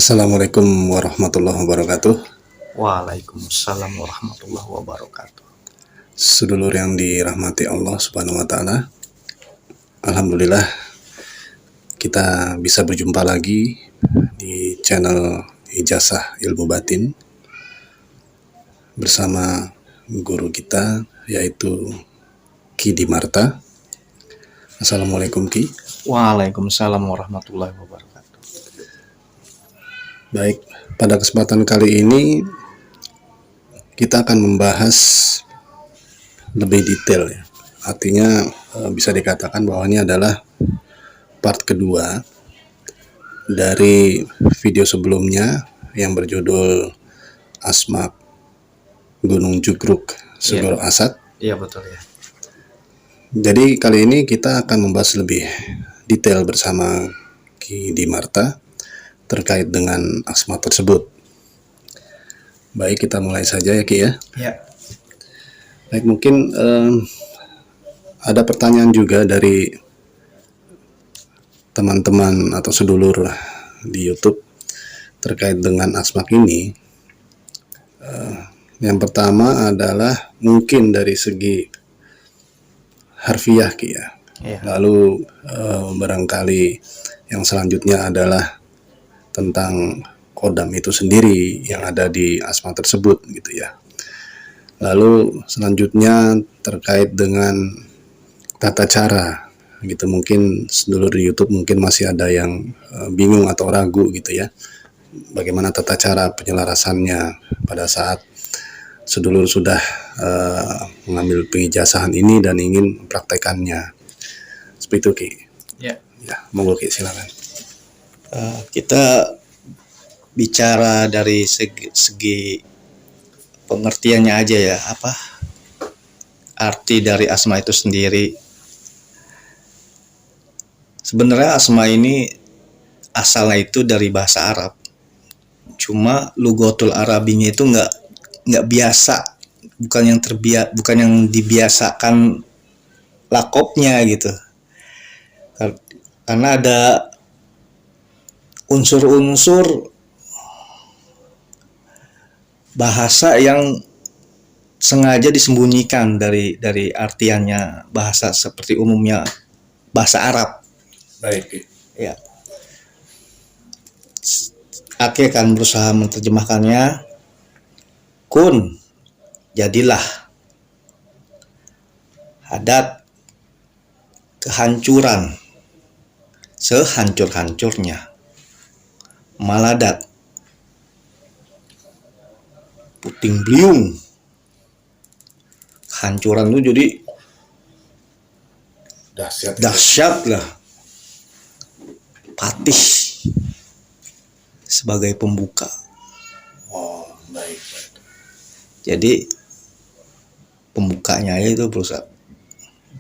Assalamualaikum warahmatullahi wabarakatuh. Waalaikumsalam warahmatullahi wabarakatuh. Sedulur yang dirahmati Allah Subhanahu wa taala. Alhamdulillah kita bisa berjumpa lagi di channel Ijazah Ilmu Batin bersama guru kita yaitu Ki Dimarta. Assalamualaikum Ki. Waalaikumsalam warahmatullahi wabarakatuh. Baik, pada kesempatan kali ini kita akan membahas lebih detail ya. Artinya bisa dikatakan bahwa ini adalah part kedua dari video sebelumnya yang berjudul Asma Gunung Jugruk Segoro Asad. Iya betul ya. Jadi kali ini kita akan membahas lebih detail bersama Ki Dimarta terkait dengan asma tersebut. Baik, kita mulai saja ya Ki ya. Ya. Baik, mungkin ada pertanyaan juga dari teman-teman atau sedulur di YouTube terkait dengan asma ini. Yang pertama adalah mungkin dari segi harfiah Ki ya. Ya. Lalu barangkali yang selanjutnya adalah tentang kodam itu sendiri yang ada di asma tersebut gitu ya. Lalu selanjutnya terkait dengan tata cara gitu, mungkin sedulur di YouTube mungkin masih ada yang bingung atau ragu gitu ya. Bagaimana tata cara penyelarasannya pada saat sedulur sudah mengambil pengijazahan ini dan ingin mempraktekannya. Seperti itu Ki. Ya. Ya, monggo Ki, silakan. Kita bicara dari segi pengertiannya aja ya, apa arti dari asma itu sendiri. Sebenarnya asma ini asalnya itu dari bahasa Arab. Cuma lugatul Arabinya itu nggak biasa, bukan yang dibiasakan lakopnya gitu. Karena ada unsur-unsur bahasa yang sengaja disembunyikan dari artiannya bahasa seperti umumnya bahasa Arab. Baik. Ya. Aki akan berusaha menerjemahkannya. Kun, jadilah. Hadat, kehancuran, sehancur-hancurnya. Maladat, puting beliung. Kehancuran itu jadi dahsyat lah. Patih sebagai pembuka. Oh, baik. Jadi pembukanya itu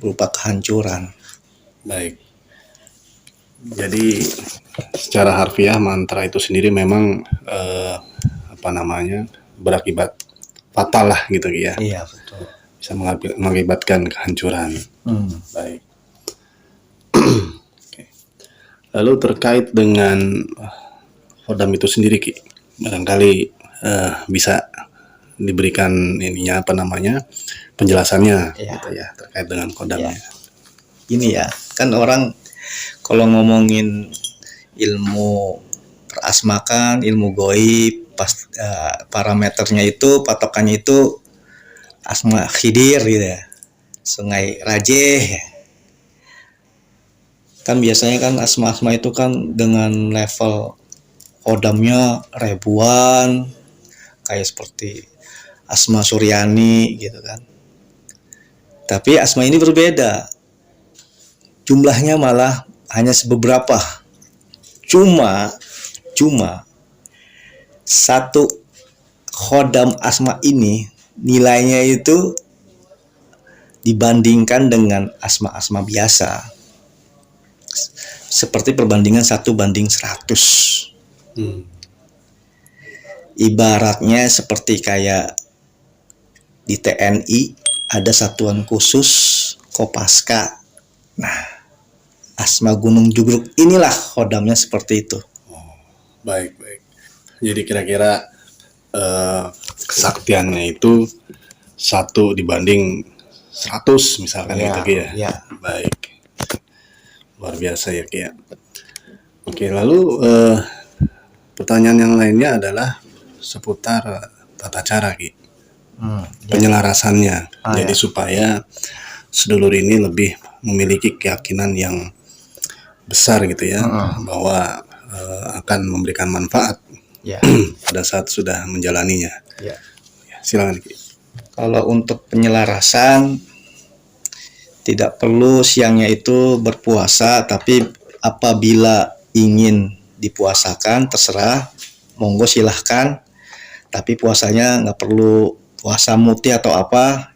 berupa kehancuran. Baik. Jadi secara harfiah mantra itu sendiri memang berakibat fatal lah gitu ya. Iya betul. Bisa mengakibatkan kehancuran. Baik. Oke. Lalu terkait dengan kodam itu sendiri Ki, barangkali bisa diberikan penjelasannya gitu ya terkait dengan kodamnya. Ya. Ini ya, kan orang kalau ngomongin ilmu perasmakan, ilmu goib, parameternya itu, patokannya itu asma Khidir gitu ya, Sungai Rajeh. Kan biasanya kan asma-asma itu kan dengan level kodamnya ribuan, kayak seperti asma Suryani gitu kan. Tapi asma ini berbeda. Jumlahnya malah hanya beberapa. Cuma satu khodam asma ini nilainya itu dibandingkan dengan asma-asma biasa seperti perbandingan 1:100. Ibaratnya seperti kayak di TNI ada satuan khusus Kopaska. Nah, asma Gunung Jugruk inilah khodamnya seperti itu. Baik. Jadi kira-kira kesaktiannya itu 1 dibanding 100 misalkan Ya, gitu Ki ya. ya. Baik. Luar biasa ya Ki ya. Oke, lalu pertanyaan yang lainnya adalah seputar tata cara Ki. Ya. Penyelarasannya. Jadi Ya. supaya sedulur ini lebih memiliki keyakinan yang besar gitu ya, bahwa akan memberikan manfaat Ya. pada saat sudah menjalaninya. Ya. Silakan Ki. Kalau untuk penyelarasan, tidak perlu siangnya itu berpuasa, tapi apabila ingin dipuasakan terserah, monggo silahkan. Tapi puasanya nggak perlu puasa muti atau apa,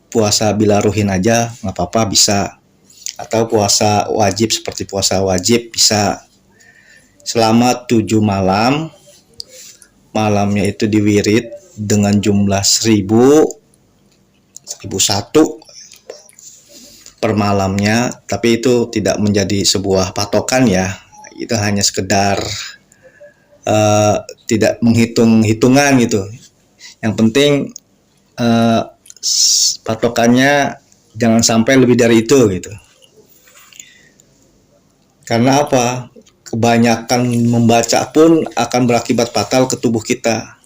puasa bila ruhin aja nggak apa-apa, bisa. Atau puasa wajib seperti puasa wajib bisa. Selama 7 malam, malamnya itu diwirid dengan jumlah 1001 per malamnya, tapi itu tidak menjadi sebuah patokan ya. Itu hanya sekedar tidak menghitung-hitungan gitu. Yang penting patokannya jangan sampai lebih dari itu gitu. Karena apa? Kebanyakan membaca pun akan berakibat fatal ke tubuh kita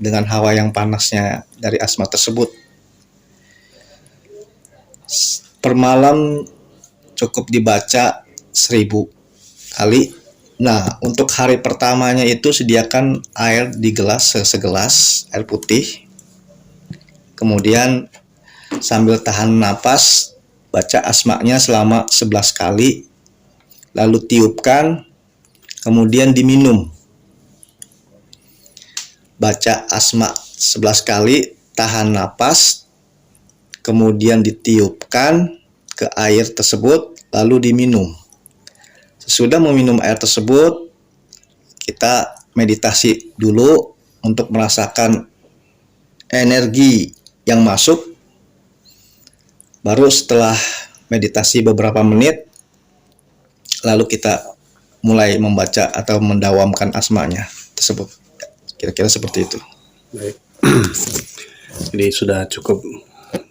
dengan hawa yang panasnya dari asma tersebut. Per malam cukup dibaca 1000 kali. Nah, untuk hari pertamanya itu sediakan air di gelas segelas, air putih. Kemudian sambil tahan napas, baca asma'nya selama 11 kali, lalu tiupkan, kemudian diminum. Baca asma' 11 kali, tahan napas, kemudian ditiupkan ke air tersebut, lalu diminum. Sesudah meminum air tersebut, kita meditasi dulu untuk merasakan energi yang masuk. Baru setelah meditasi beberapa menit, lalu kita mulai membaca atau mendawamkan asmanya tersebut. Kira-kira seperti itu. Baik. Jadi sudah cukup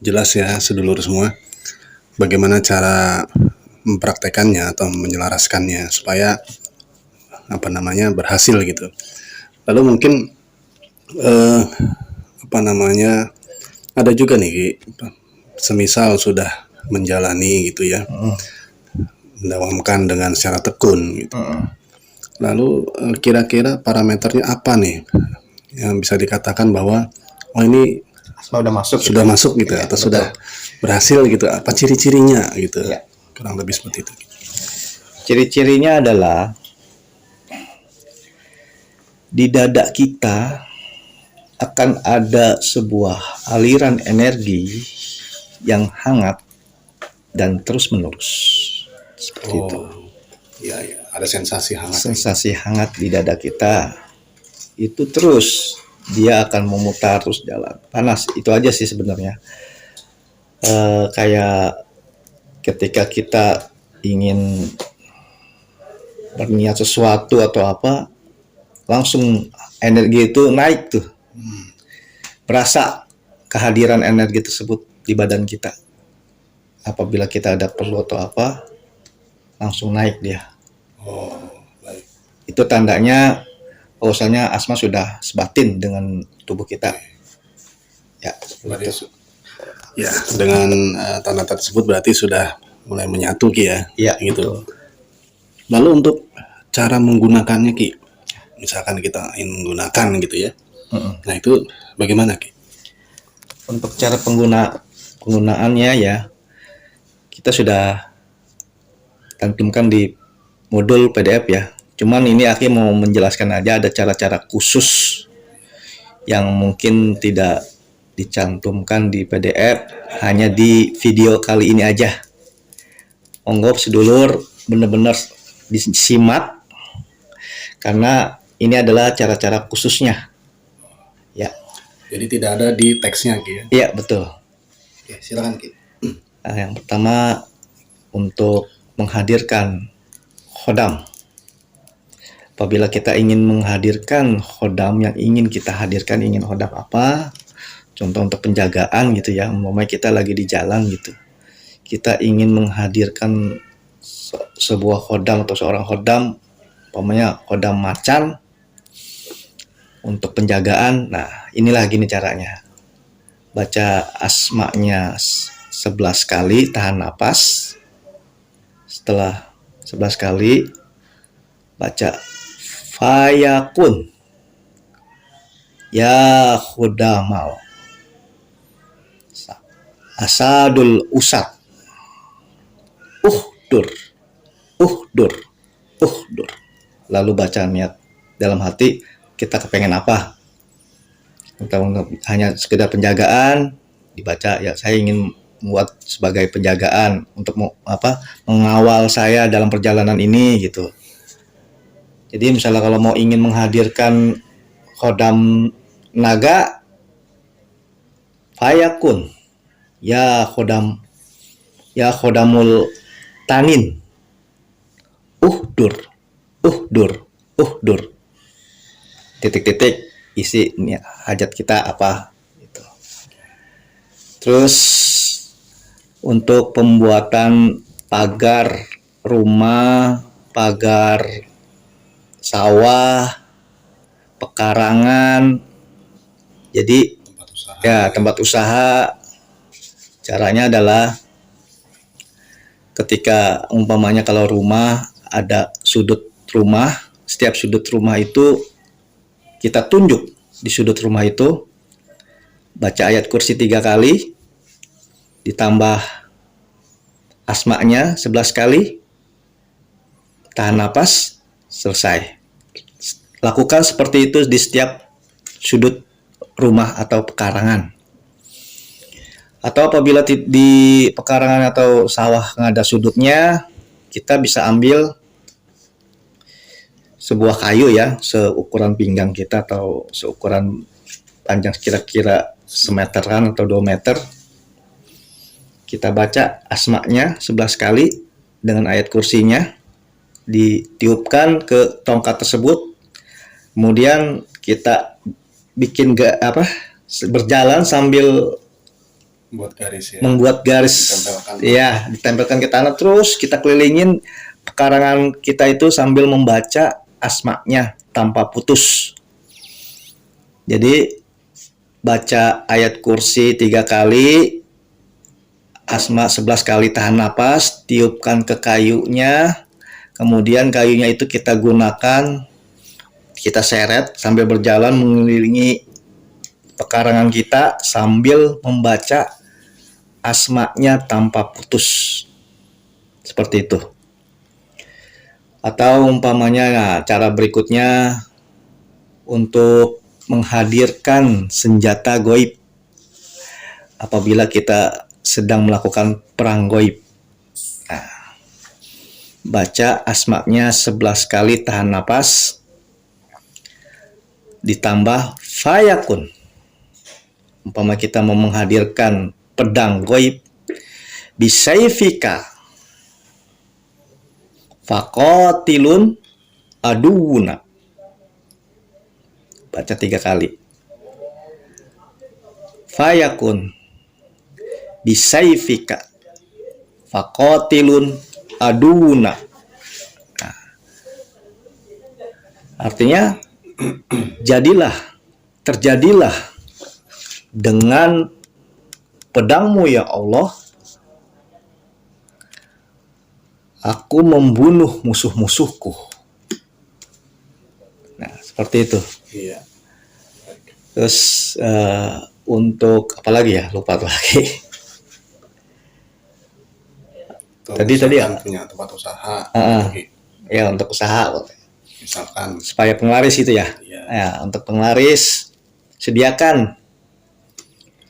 jelas ya sedulur semua bagaimana cara mempraktekannya atau menyelaraskannya supaya berhasil gitu. Lalu mungkin ada juga nih Ki, semisal sudah menjalani gitu ya, mendawamkan dengan secara tekun gitu. Lalu kira-kira parameternya apa nih yang bisa dikatakan bahwa ini sudah masuk gitu ya, atau betul, sudah berhasil gitu, apa ciri-cirinya gitu ya. Kurang lebih seperti itu. Ciri-cirinya adalah di dada kita akan ada sebuah aliran energi yang hangat dan terus menerus seperti itu. Ya, ada sensasi hangat. Sensasi hangat di dada kita itu terus dia akan memutar terus jalan. Panas, itu aja sih sebenarnya. Kayak ketika kita ingin berniat sesuatu atau apa, langsung energi itu naik tuh. Berasa kehadiran energi tersebut di badan kita. Apabila kita ada perlu atau apa, langsung naik dia. Baik. Itu tandanya bahwasanya asma sudah sebatin dengan tubuh kita. Ya, berarti ya, dengan tanda tersebut berarti sudah mulai menyatu Ki ya. Iya, gitu. betul. Lalu untuk cara menggunakannya Ki, misalkan kita ingin menggunakan gitu ya. Nah itu bagaimana Ki? Untuk cara penggunaannya ya, kita sudah cantumkan di modul PDF ya. Cuman ini Aki mau menjelaskan aja, ada cara-cara khusus yang mungkin tidak dicantumkan di PDF, hanya di video kali ini aja. Monggo sedulur benar-benar disimak karena ini adalah cara-cara khususnya. Ya. Jadi tidak ada di teksnya Ki ya? Iya, betul. Oke, silakan Ki. Nah, yang pertama untuk menghadirkan khodam. Apabila kita ingin menghadirkan khodam yang ingin kita hadirkan, ingin khodam apa? Contoh untuk penjagaan gitu ya, umpamanya kita lagi di jalan gitu. Kita ingin menghadirkan sebuah khodam atau seorang khodam, umpamanya khodam macan untuk penjagaan. Nah, inilah gini caranya. Baca asma'nya 11 kali, tahan napas. Setelah 11 kali, baca fayakun ya khudamal asadul usad uhdur uhdur uhdur. Lalu baca niat dalam hati, kita kepengen apa, kita hanya sekedar penjagaan, dibaca ya saya ingin membuat sebagai penjagaan untuk mengawal saya dalam perjalanan ini gitu. Jadi misalnya kalau mau ingin menghadirkan khodam naga, fayakun ya khodamul tanin uhdur uhdur titik-titik, isi hajat kita apa gitu. Terus untuk pembuatan pagar rumah, pagar sawah, pekarangan, jadi tempat usaha, caranya adalah ketika umpamanya kalau rumah ada sudut rumah, setiap sudut rumah itu kita tunjuk di sudut rumah itu, baca ayat kursi 3 kali, ditambah asma'nya 11 kali, tahan napas, selesai. Lakukan seperti itu di setiap sudut rumah atau pekarangan. Atau apabila di pekarangan atau sawah nggak ada sudutnya, kita bisa ambil sebuah kayu ya, seukuran pinggang kita atau seukuran panjang kira-kira semeteran atau 2 meter. Kita baca asma'nya 11 kali dengan ayat kursinya, ditiupkan ke tongkat tersebut. Kemudian kita bikin berjalan sambil membuat garis ditempelkan ke tanah, terus kita kelilingin pekarangan kita itu sambil membaca asma'nya tanpa putus. Jadi baca ayat kursi 3 kali, asma 11 kali, tahan napas, tiupkan ke kayunya, kemudian kayunya itu kita gunakan, kita seret sambil berjalan mengelilingi pekarangan kita sambil membaca asma'nya tanpa putus, seperti itu. Atau umpamanya cara berikutnya untuk menghadirkan senjata goib apabila kita sedang melakukan perang goib. Nah, baca asma'nya 11 kali, tahan napas, ditambah fayakun. Umpama kita mau menghadirkan pedang goib, bisayfika faqatilun aduwuna, baca 3 kali. Fayakun bisayfika faqatilun aduwuna. Nah, artinya terjadilah dengan pedangmu ya Allah, aku membunuh musuh-musuhku. Nah, seperti itu. Iya. Terus untuk apa lagi ya? Lupa lagi. Tadi ya. Punya tempat usaha. Ya, untuk usaha. Misalkan Supaya penglaris itu ya. Iya. Ya, untuk penglaris sediakan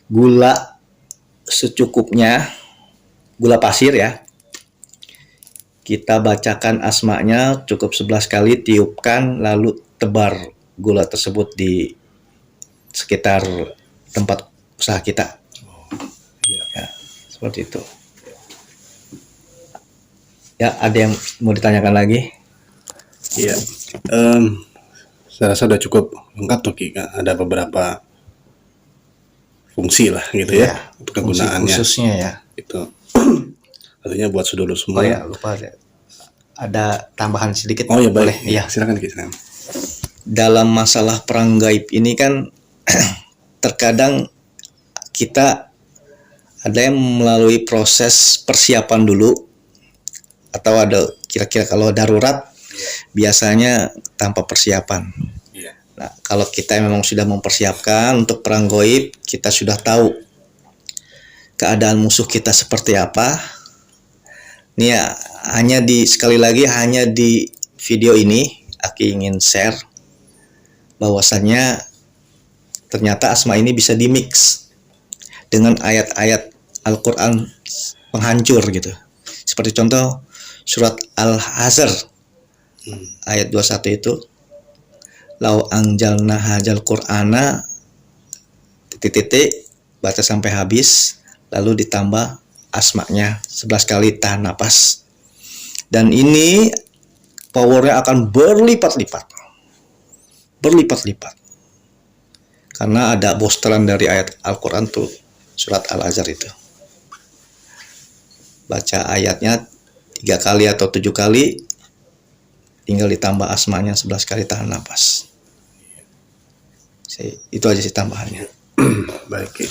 gula secukupnya, gula pasir ya. Kita bacakan asma'nya cukup 11 kali, tiupkan, lalu tebar gula tersebut di sekitar tempat usaha kita. Iya. Ya, seperti itu. Ya, ada yang mau ditanyakan lagi? Iya. Saya rasa udah cukup lengkap tuh Ki. Ada beberapa fungsi lah gitu ya, Iya, untuk fungsi kegunaannya. khususnya ya. Itu artinya buat sedulur Oh semua. ya, lupa ada tambahan sedikit. Oh ya, Boleh? baik. Iya. Silakan Ki. Silakan. Dalam masalah perang gaib ini kan terkadang kita ada yang melalui proses persiapan dulu, atau ada kira-kira kalau darurat biasanya tanpa persiapan. Iya. Nah, kalau kita memang sudah mempersiapkan untuk perang gaib, kita sudah tahu keadaan musuh kita seperti apa. Nih ya, sekali lagi hanya di video ini Aki ingin share bahwasannya ternyata Asma ini bisa dimix dengan ayat-ayat Al-Quran penghancur gitu. Seperti contoh surat Al-Hasr ayat 21 itu, lau anjalna hajal Qur'ana titik-titik baca sampai habis, lalu ditambah asmanya 11 kali tahan napas, dan ini powernya akan berlipat-lipat karena ada boosteran dari ayat Al-Quran tuh, surat Al-Azhar itu. Baca ayatnya 3 kali atau 7 kali, tinggal ditambah asmanya 11 kali tahan napas. Itu aja sih tambahannya. Baik Ki.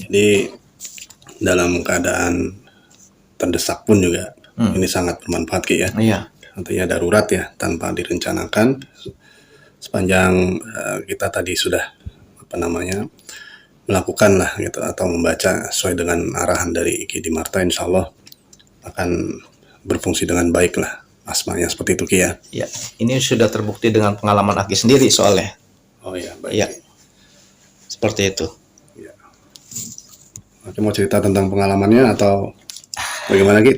Jadi dalam keadaan terdesak pun juga ini sangat bermanfaat Ki ya. Iya. Artinya darurat ya, tanpa direncanakan. Sepanjang kita tadi sudah melakukan lah gitu, atau membaca sesuai dengan arahan dari Ki Dimarta, insya Allah akan berfungsi dengan baik lah asmanya, seperti itu Ki ya. Ya, ini sudah terbukti dengan pengalaman Aki sendiri soalnya. Oh iya, baik. Iya, seperti itu. Ya. Oke, mau cerita tentang pengalamannya atau bagaimana Ki?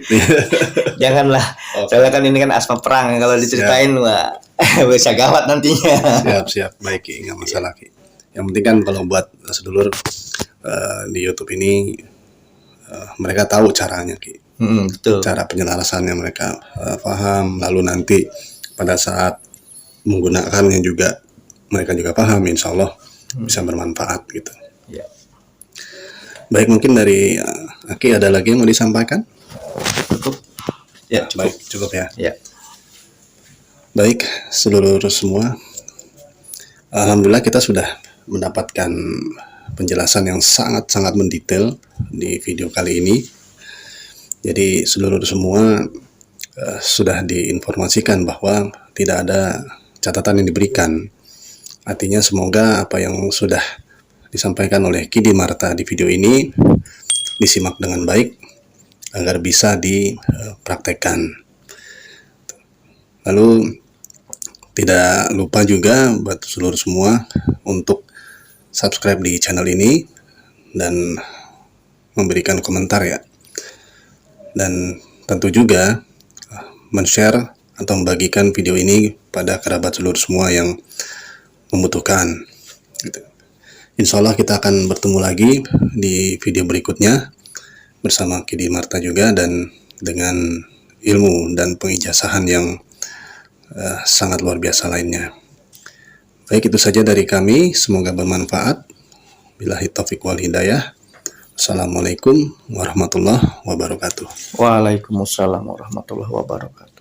Janganlah, soalnya kan ini kan asma perang, kalau diceritain wah bisa gawat nantinya. Siap, baik Ki, nggak masalah Ki. Yang penting kan kalau buat sedulur di YouTube ini mereka tahu caranya Ki. Betul. Cara penyelarasannya mereka paham, lalu nanti pada saat menggunakannya juga mereka juga paham, insya Allah bisa bermanfaat gitu. Ya. Baik, mungkin dari Aki ada lagi yang mau disampaikan? Cukup. Ya, cukup. Baik, cukup ya. Ya. Baik, seluruh semua, alhamdulillah kita sudah mendapatkan penjelasan yang sangat-sangat mendetail di video kali ini. Jadi seluruh semua sudah diinformasikan bahwa tidak ada catatan yang diberikan. Artinya semoga apa yang sudah disampaikan oleh Ki Dimarta di video ini disimak dengan baik agar bisa dipraktekkan. Lalu tidak lupa juga buat seluruh semua untuk subscribe di channel ini dan memberikan komentar ya. Dan tentu juga men-share atau membagikan video ini pada kerabat seluruh semua yang membutuhkan. Insya Allah kita akan bertemu lagi di video berikutnya bersama Ki Dimarta juga, dan dengan ilmu dan pengijazahan yang sangat luar biasa lainnya. Baik, itu saja dari kami, semoga bermanfaat. Billahi taufiq wal hidayah. Assalamualaikum warahmatullahi wabarakatuh. Waalaikumsalam warahmatullahi wabarakatuh.